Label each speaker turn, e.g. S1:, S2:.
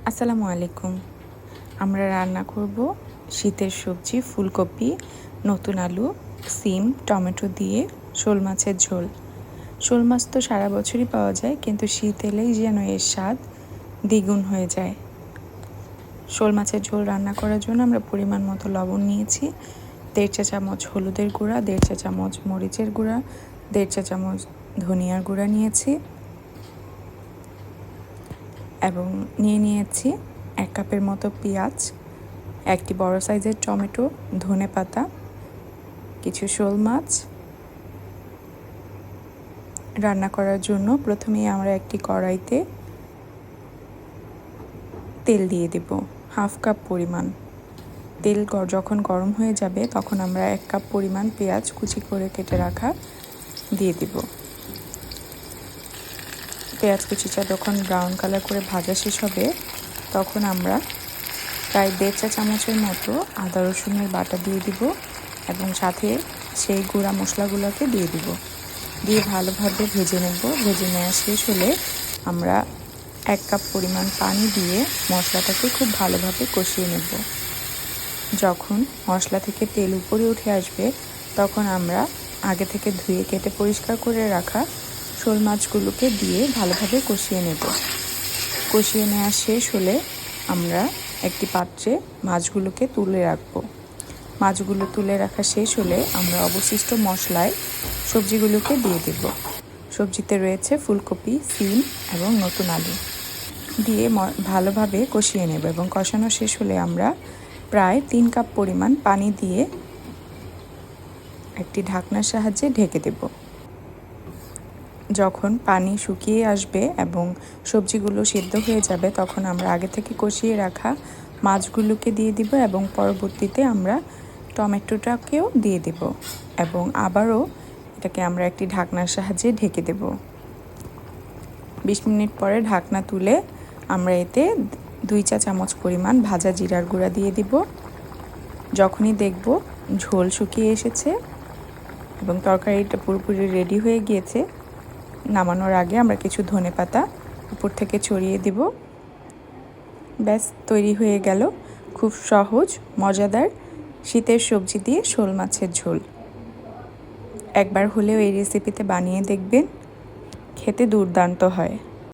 S1: আসসালামু আলাইকুম। আমরা রান্না করব শীতের সবজি ফুলকপি, নতুন আলু, সিম, টমেটো দিয়ে শোল মাছের ঝোল। শোল মাছ তো সারা বছরই পাওয়া যায়, কিন্তু শীত এলেই যেন এর স্বাদ দ্বিগুণ হয়ে যায়। শোল মাছের ঝোল রান্না করার জন্য আমরা পরিমাণ মতো লবণ নিয়েছি, 1.5 চা চামচ হলুদের গুঁড়া, 1.5 চা চামচ মরিচের গুঁড়া, 1.5 চা চামচ ধনিয়ার গুঁড়া নিয়েছি এবং নিয়েছি 1 কাপের মতো পেঁয়াজ, একটি বড় সাইজের টমেটো, ধনেপাতা, কিছু শোল মাছ। রান্না করার জন্য প্রথমেই আমরা একটি কড়াইতে তেল দিয়ে দেব 1/2 কাপ পরিমাণ। তেল যখন গরম হয়ে যাবে তখন আমরা 1 কাপ পরিমাণ পেঁয়াজ কুচি করে কেটে রাখা দিয়ে দেব। পেঁয়াজ কুচিটা যখন ব্রাউন কালার করে ভাজা শেষ হবে তখন আমরা প্রায় 1.5 চা চামচের মতো আদা রসুনের বাটা দিয়ে দিব এবং সাথে সেই গুঁড়া মশলাগুলোকে দিয়ে দিব। দিয়ে ভালোভাবে ভেজে নেব। ভেজে নেওয়া শেষ হলে আমরা 1 কাপ পরিমাণ পানি দিয়ে মশলাটাকে খুব ভালোভাবে কষিয়ে নেব। যখন মশলা থেকে তেল উপরে উঠে আসবে তখন আমরা আগে থেকে ধুয়ে কেটে পরিষ্কার করে রাখা শোল মাছগুলোকে দিয়ে ভালোভাবে কষিয়ে নেব। কষিয়ে নেওয়া শেষ হলে আমরা একটি পাত্রে মাছগুলোকে তুলে রাখব। মাছগুলো তুলে রাখা শেষ হলে আমরা অবশিষ্ট মশলায় সবজিগুলোকে দিয়ে দেব। সবজিতে রয়েছে ফুলকপি, সিম এবং নতুন আলু দিয়ে ভালোভাবে কষিয়ে নেব এবং কষানো শেষ হলে আমরা প্রায় 3 কাপ পরিমাণ পানি দিয়ে একটি ঢাকনার সাহায্যে ঢেকে দেব। যখন পানি শুকিয়ে আসবে এবং সবজিগুলো সিদ্ধ হয়ে যাবে তখন আমরা আগে থেকে কষিয়ে রাখা মাছগুলোকে দিয়ে দিব এবং পরবর্তীতে আমরা টমেটোটাকেও দিয়ে দেব এবং আবারও এটাকে আমরা একটি ঢাকনার সাহায্যে ঢেকে দেব। 20 মিনিট পরে ঢাকনা তুলে আমরা এতে 2 চা চামচ পরিমাণ ভাজা জিরার গুঁড়া দিয়ে দিব। যখনই দেখব ঝোল শুকিয়ে এসেছে এবং তরকারিটা পুরোপুরি রেডি হয়ে গিয়েছে, নামানোর আগে আমরা কিছু ধনেপাতা উপর থেকে ছড়িয়ে দেব। ব্যাস, তৈরি হয়ে গেল খুব সহজ মজাদার শীতের সবজি দিয়ে শোল মাছের ঝোল। একবার হলেও এই রেসিপিতে বানিয়ে দেখবেন, খেতে দুর্দান্ত হয়।